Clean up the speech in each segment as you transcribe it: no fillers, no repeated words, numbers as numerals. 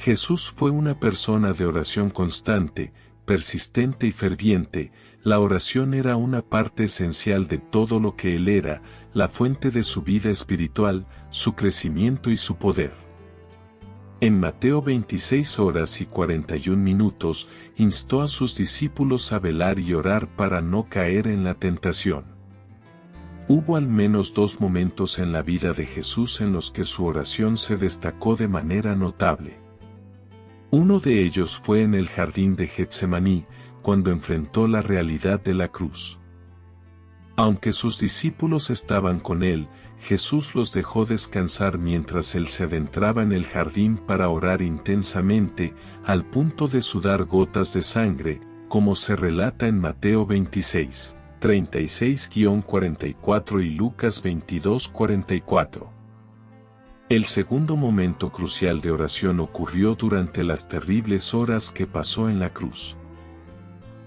Jesús fue una persona de oración constante, persistente y ferviente. La oración era una parte esencial de todo lo que él era, la fuente de su vida espiritual, su crecimiento y su poder. En Mateo 26:41, instó a sus discípulos a velar y orar para no caer en la tentación. Hubo al menos 2 momentos en la vida de Jesús en los que su oración se destacó de manera notable. Uno de ellos fue en el jardín de Getsemaní, cuando enfrentó la realidad de la cruz. Aunque sus discípulos estaban con él, Jesús los dejó descansar mientras él se adentraba en el jardín para orar intensamente, al punto de sudar gotas de sangre, como se relata en Mateo 26:36-44 y Lucas 22:44. El segundo momento crucial de oración ocurrió durante las terribles horas que pasó en la cruz.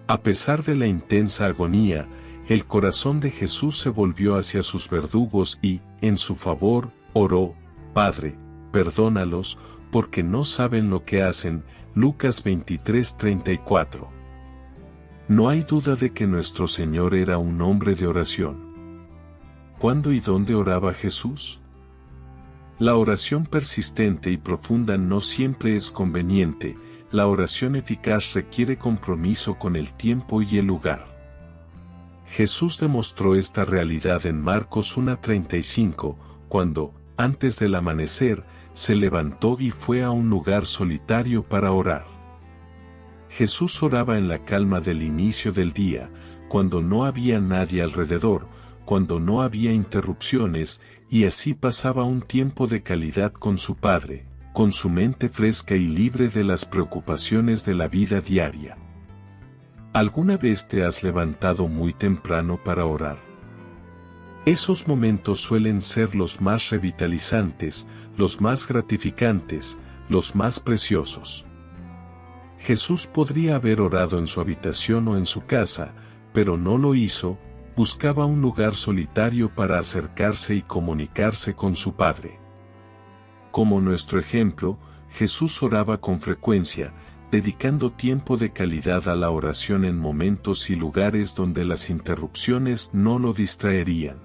A pesar de la intensa agonía, el corazón de Jesús se volvió hacia sus verdugos y, en su favor, oró: Padre, perdónalos, porque no saben lo que hacen. Lucas 23:34. No hay duda de que nuestro Señor era un hombre de oración. ¿Cuándo y dónde oraba Jesús? La oración persistente y profunda no siempre es conveniente. La oración eficaz requiere compromiso con el tiempo y el lugar. Jesús demostró esta realidad en Marcos 1:35, cuando, antes del amanecer, se levantó y fue a un lugar solitario para orar. Jesús oraba en la calma del inicio del día, cuando no había nadie alrededor, cuando no había interrupciones, y así pasaba un tiempo de calidad con su Padre, con su mente fresca y libre de las preocupaciones de la vida diaria. ¿Alguna vez te has levantado muy temprano para orar? Esos momentos suelen ser los más revitalizantes, los más gratificantes, los más preciosos. Jesús podría haber orado en su habitación o en su casa, pero no lo hizo. Buscaba un lugar solitario para acercarse y comunicarse con su Padre. Como nuestro ejemplo, Jesús oraba con frecuencia, dedicando tiempo de calidad a la oración en momentos y lugares donde las interrupciones no lo distraerían.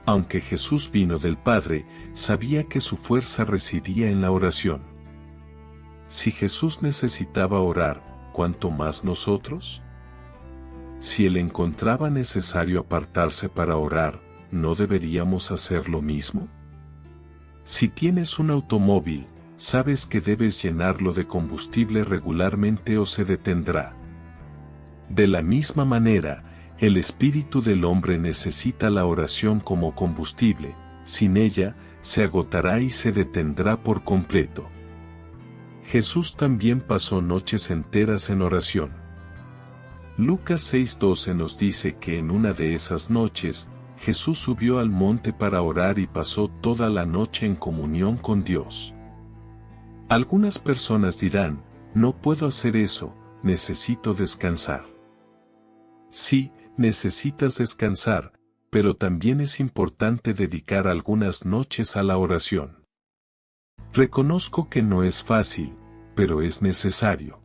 Aunque Jesús vino del Padre, sabía que su fuerza residía en la oración. Si Jesús necesitaba orar, ¿cuánto más nosotros? Si él encontraba necesario apartarse para orar, ¿no deberíamos hacer lo mismo? Si tienes un automóvil, sabes que debes llenarlo de combustible regularmente o se detendrá. De la misma manera, el espíritu del hombre necesita la oración como combustible. Sin ella, se agotará y se detendrá por completo. Jesús también pasó noches enteras en oración. Lucas 6:12 nos dice que en una de esas noches, Jesús subió al monte para orar y pasó toda la noche en comunión con Dios. Algunas personas dirán: no puedo hacer eso, necesito descansar. Sí, necesitas descansar, pero también es importante dedicar algunas noches a la oración. Reconozco que no es fácil, pero es necesario.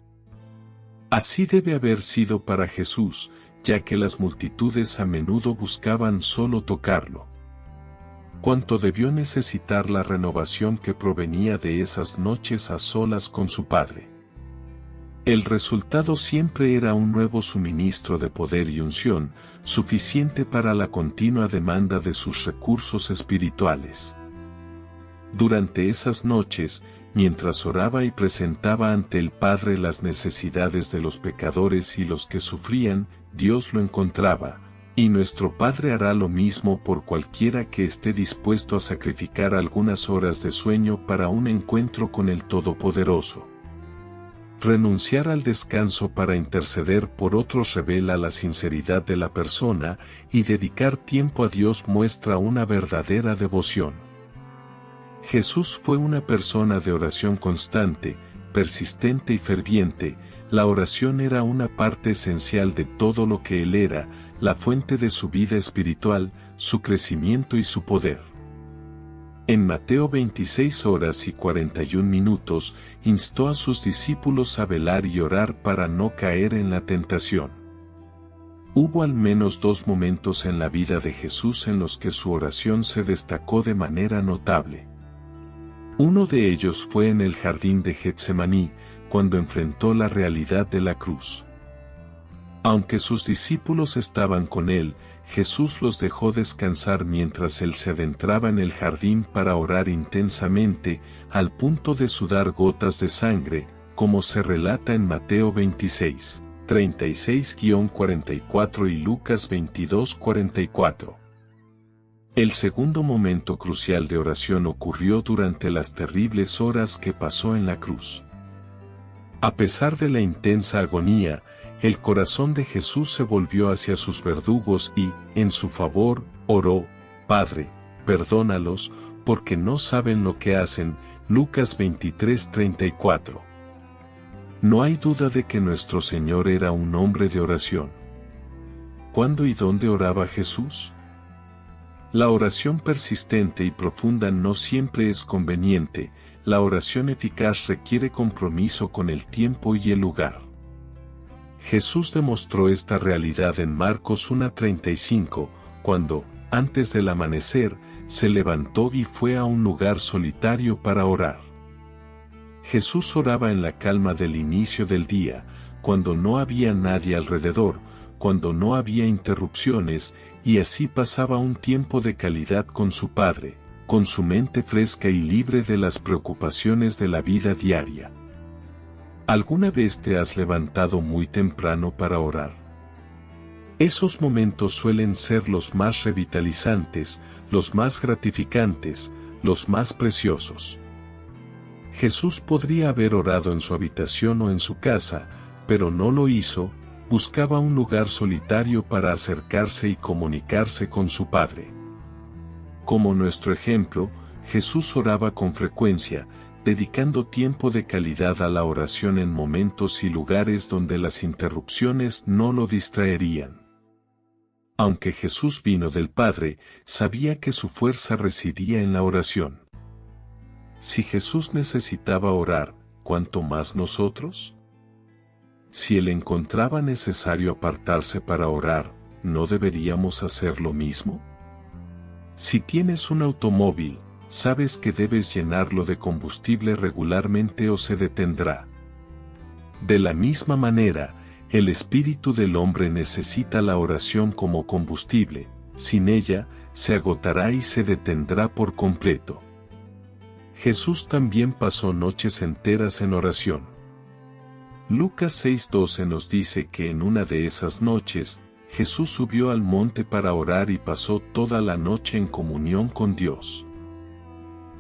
Así debe haber sido para Jesús, ya que las multitudes a menudo buscaban solo tocarlo. Cuánto debió necesitar la renovación que provenía de esas noches a solas con su Padre. El resultado siempre era un nuevo suministro de poder y unción, suficiente para la continua demanda de sus recursos espirituales. Durante esas noches, mientras oraba y presentaba ante el Padre las necesidades de los pecadores y los que sufrían, Dios lo encontraba, y nuestro Padre hará lo mismo por cualquiera que esté dispuesto a sacrificar algunas horas de sueño para un encuentro con el Todopoderoso. Renunciar al descanso para interceder por otros revela la sinceridad de la persona, y dedicar tiempo a Dios muestra una verdadera devoción. Jesús fue una persona de oración constante, persistente y ferviente. La oración era una parte esencial de todo lo que él era, la fuente de su vida espiritual, su crecimiento y su poder. En Mateo 26 horas y 41 minutos, instó a sus discípulos a velar y orar para no caer en la tentación. Hubo al menos 2 momentos en la vida de Jesús en los que su oración se destacó de manera notable. Uno de ellos fue en el jardín de Getsemaní, cuando enfrentó la realidad de la cruz. Aunque sus discípulos estaban con él, Jesús los dejó descansar mientras él se adentraba en el jardín para orar intensamente, al punto de sudar gotas de sangre, como se relata en Mateo 26, 36-44 y Lucas 22, 44. El segundo momento crucial de oración ocurrió durante las terribles horas que pasó en la cruz. A pesar de la intensa agonía, el corazón de Jesús se volvió hacia sus verdugos y, en su favor, oró: Padre, perdónalos, porque no saben lo que hacen. Lucas 23:34. No hay duda de que nuestro Señor era un hombre de oración. ¿Cuándo y dónde oraba Jesús? La oración persistente y profunda no siempre es conveniente. La oración eficaz requiere compromiso con el tiempo y el lugar. Jesús demostró esta realidad en Marcos 1:35, cuando, antes del amanecer, se levantó y fue a un lugar solitario para orar. Jesús oraba en la calma del inicio del día, cuando no había nadie alrededor, cuando no había interrupciones, y así pasaba un tiempo de calidad con su Padre, con su mente fresca y libre de las preocupaciones de la vida diaria. ¿Alguna vez te has levantado muy temprano para orar? Esos momentos suelen ser los más revitalizantes, los más gratificantes, los más preciosos. Jesús podría haber orado en su habitación o en su casa, pero no lo hizo. Buscaba un lugar solitario para acercarse y comunicarse con su Padre. Como nuestro ejemplo, Jesús oraba con frecuencia, dedicando tiempo de calidad a la oración en momentos y lugares donde las interrupciones no lo distraerían. Aunque Jesús vino del Padre, sabía que su fuerza residía en la oración. Si Jesús necesitaba orar, ¿cuánto más nosotros? Si Él encontraba necesario apartarse para orar, ¿no deberíamos hacer lo mismo? Si tienes un automóvil, sabes que debes llenarlo de combustible regularmente o se detendrá. De la misma manera, el espíritu del hombre necesita la oración como combustible. Sin ella, se agotará y se detendrá por completo. Jesús también pasó noches enteras en oración. Lucas 6:12 nos dice que en una de esas noches, Jesús subió al monte para orar y pasó toda la noche en comunión con Dios.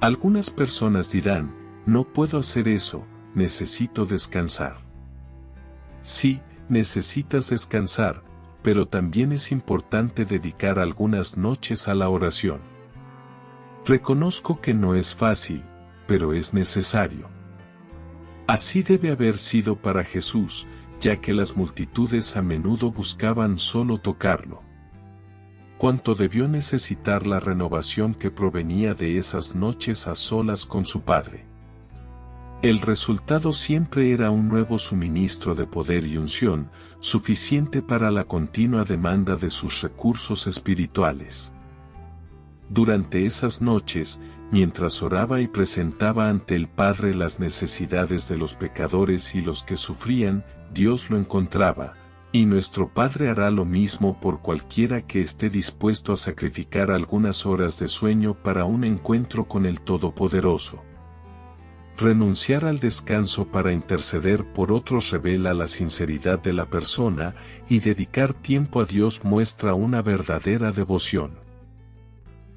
Algunas personas dirán: no puedo hacer eso, necesito descansar. Sí, necesitas descansar, pero también es importante dedicar algunas noches a la oración. Reconozco que no es fácil, pero es necesario. Así debe haber sido para Jesús, ya que las multitudes a menudo buscaban solo tocarlo. Cuánto debió necesitar la renovación que provenía de esas noches a solas con su Padre. El resultado siempre era un nuevo suministro de poder y unción, suficiente para la continua demanda de sus recursos espirituales. Durante esas noches, mientras oraba y presentaba ante el Padre las necesidades de los pecadores y los que sufrían, Dios lo encontraba, y nuestro Padre hará lo mismo por cualquiera que esté dispuesto a sacrificar algunas horas de sueño para un encuentro con el Todopoderoso. Renunciar al descanso para interceder por otros revela la sinceridad de la persona, y dedicar tiempo a Dios muestra una verdadera devoción.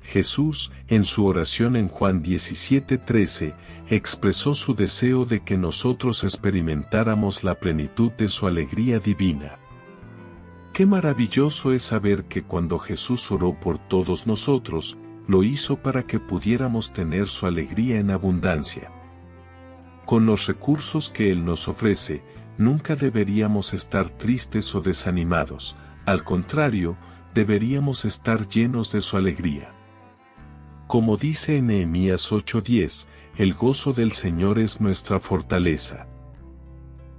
Jesús, en su oración en Juan 17:13, expresó su deseo de que nosotros experimentáramos la plenitud de su alegría divina. Qué maravilloso es saber que cuando Jesús oró por todos nosotros, lo hizo para que pudiéramos tener su alegría en abundancia. Con los recursos que Él nos ofrece, nunca deberíamos estar tristes o desanimados, al contrario, deberíamos estar llenos de su alegría. Como dice en Nehemías 8:10, el gozo del Señor es nuestra fortaleza.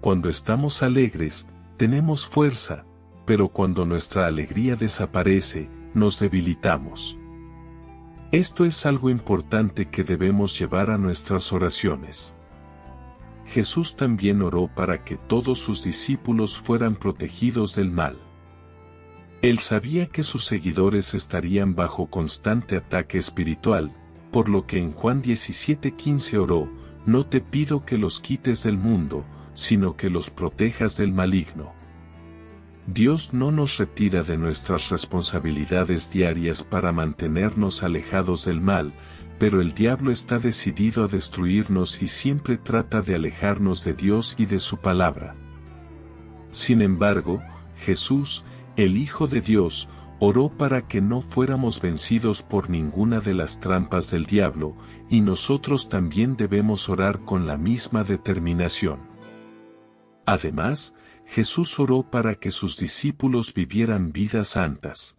Cuando estamos alegres, tenemos fuerza, pero cuando nuestra alegría desaparece, nos debilitamos. Esto es algo importante que debemos llevar a nuestras oraciones. Jesús también oró para que todos sus discípulos fueran protegidos del mal. Él sabía que sus seguidores estarían bajo constante ataque espiritual, por lo que en Juan 17:15 oró: no te pido que los quites del mundo, sino que los protejas del maligno. Dios no nos retira de nuestras responsabilidades diarias para mantenernos alejados del mal, pero el diablo está decidido a destruirnos y siempre trata de alejarnos de Dios y de su palabra. Sin embargo, Jesús, el Hijo de Dios, oró para que no fuéramos vencidos por ninguna de las trampas del diablo, y nosotros también debemos orar con la misma determinación. Además, Jesús oró para que sus discípulos vivieran vidas santas.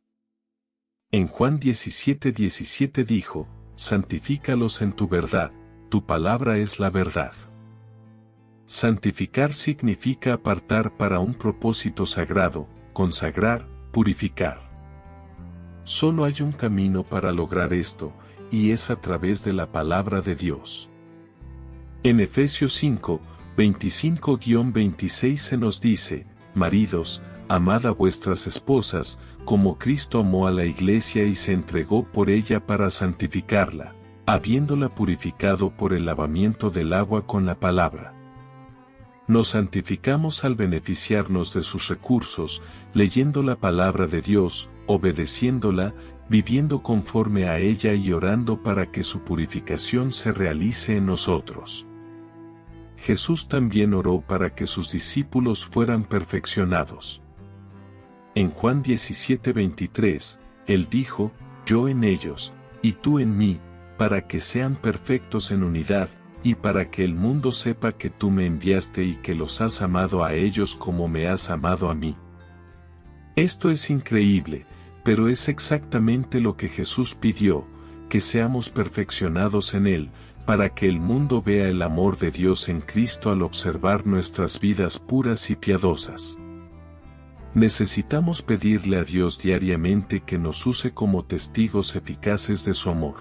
En Juan 17:17 dijo: santifícalos en tu verdad, tu palabra es la verdad. Santificar significa apartar para un propósito sagrado, consagrar, purificar. Solo hay un camino para lograr esto, y es a través de la palabra de Dios. En Efesios 5:25-26 se nos dice: maridos, amad a vuestras esposas, como Cristo amó a la iglesia y se entregó por ella para santificarla, habiéndola purificado por el lavamiento del agua con la palabra. Nos santificamos al beneficiarnos de sus recursos, leyendo la palabra de Dios, obedeciéndola, viviendo conforme a ella y orando para que su purificación se realice en nosotros. Jesús también oró para que sus discípulos fueran perfeccionados. En Juan 17:23, Él dijo: yo en ellos, y tú en mí, para que sean perfectos en unidad, y para que el mundo sepa que tú me enviaste y que los has amado a ellos como me has amado a mí. Esto es increíble, pero es exactamente lo que Jesús pidió, que seamos perfeccionados en Él, para que el mundo vea el amor de Dios en Cristo al observar nuestras vidas puras y piadosas. Necesitamos pedirle a Dios diariamente que nos use como testigos eficaces de su amor.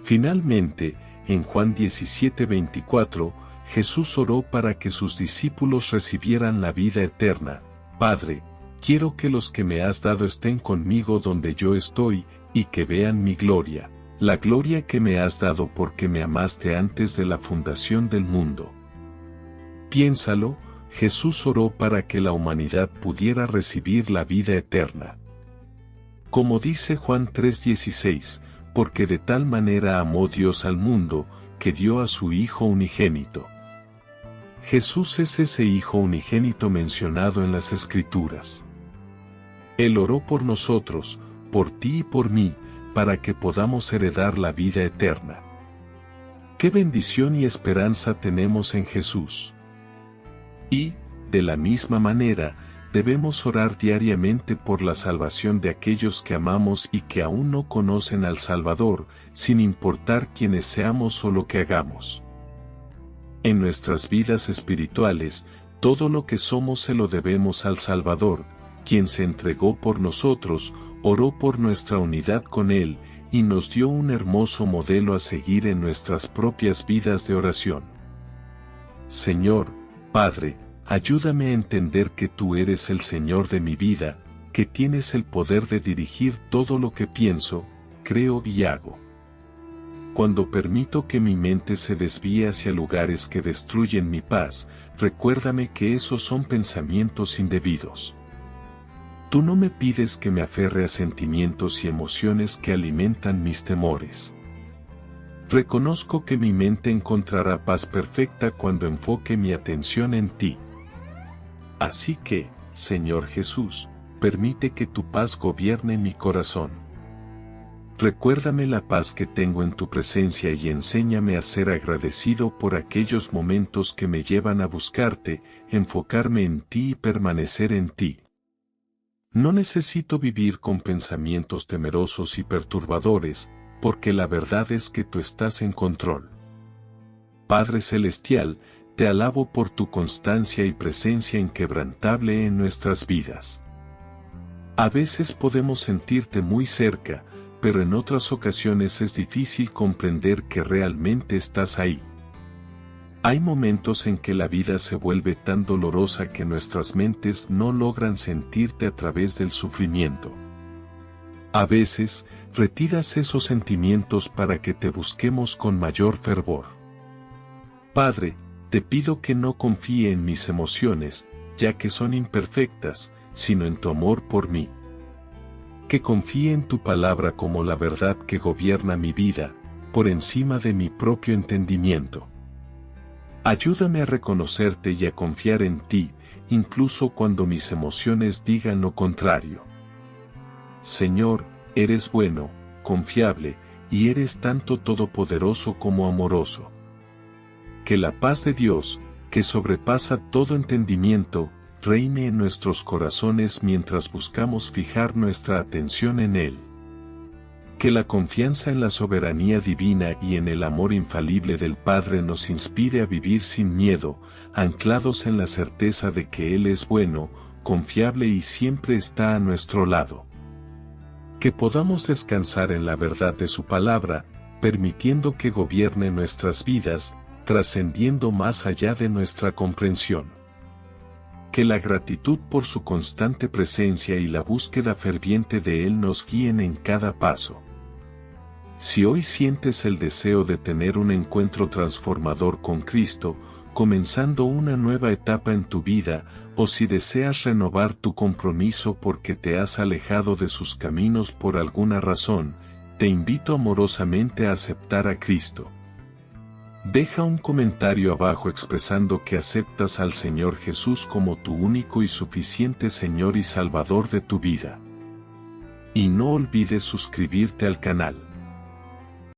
Finalmente, en Juan 17:24, Jesús oró para que sus discípulos recibieran la vida eterna. Padre, quiero que los que me has dado estén conmigo donde yo estoy, y que vean mi gloria, la gloria que me has dado porque me amaste antes de la fundación del mundo. Piénsalo, Jesús oró para que la humanidad pudiera recibir la vida eterna. Como dice Juan 3:16, porque de tal manera amó Dios al mundo, que dio a su Hijo unigénito. Jesús es ese Hijo unigénito mencionado en las Escrituras. Él oró por nosotros, por ti y por mí, para que podamos heredar la vida eterna. ¡Qué bendición y esperanza tenemos en Jesús! Y, de la misma manera, debemos orar diariamente por la salvación de aquellos que amamos y que aún no conocen al Salvador, sin importar quiénes seamos o lo que hagamos. En nuestras vidas espirituales, todo lo que somos se lo debemos al Salvador, quien se entregó por nosotros, oró por nuestra unidad con Él, y nos dio un hermoso modelo a seguir en nuestras propias vidas de oración. Señor, Padre, ayúdame a entender que tú eres el Señor de mi vida, que tienes el poder de dirigir todo lo que pienso, creo y hago. Cuando permito que mi mente se desvíe hacia lugares que destruyen mi paz, recuérdame que esos son pensamientos indebidos. Tú no me pides que me aferre a sentimientos y emociones que alimentan mis temores. Reconozco que mi mente encontrará paz perfecta cuando enfoque mi atención en ti. Así que, Señor Jesús, permite que tu paz gobierne mi corazón. Recuérdame la paz que tengo en tu presencia y enséñame a ser agradecido por aquellos momentos que me llevan a buscarte, enfocarme en ti y permanecer en ti. No necesito vivir con pensamientos temerosos y perturbadores, porque la verdad es que tú estás en control. Padre Celestial, te alabo por tu constancia y presencia inquebrantable en nuestras vidas. A veces podemos sentirte muy cerca, pero en otras ocasiones es difícil comprender que realmente estás ahí. Hay momentos en que la vida se vuelve tan dolorosa que nuestras mentes no logran sentirte a través del sufrimiento. A veces, retiras esos sentimientos para que te busquemos con mayor fervor. Padre, te pido que no confíe en mis emociones, ya que son imperfectas, sino en tu amor por mí. Que confíe en tu palabra como la verdad que gobierna mi vida, por encima de mi propio entendimiento. Ayúdame a reconocerte y a confiar en ti, incluso cuando mis emociones digan lo contrario. Señor, eres bueno, confiable, y eres tanto todopoderoso como amoroso. Que la paz de Dios, que sobrepasa todo entendimiento, reine en nuestros corazones mientras buscamos fijar nuestra atención en Él. Que la confianza en la soberanía divina y en el amor infalible del Padre nos inspire a vivir sin miedo, anclados en la certeza de que Él es bueno, confiable y siempre está a nuestro lado. Que podamos descansar en la verdad de su palabra, permitiendo que gobierne nuestras vidas, trascendiendo más allá de nuestra comprensión. Que la gratitud por su constante presencia y la búsqueda ferviente de Él nos guíen en cada paso. Si hoy sientes el deseo de tener un encuentro transformador con Cristo, comenzando una nueva etapa en tu vida, o si deseas renovar tu compromiso porque te has alejado de sus caminos por alguna razón, te invito amorosamente a aceptar a Cristo. Deja un comentario abajo expresando que aceptas al Señor Jesús como tu único y suficiente Señor y Salvador de tu vida. Y no olvides suscribirte al canal.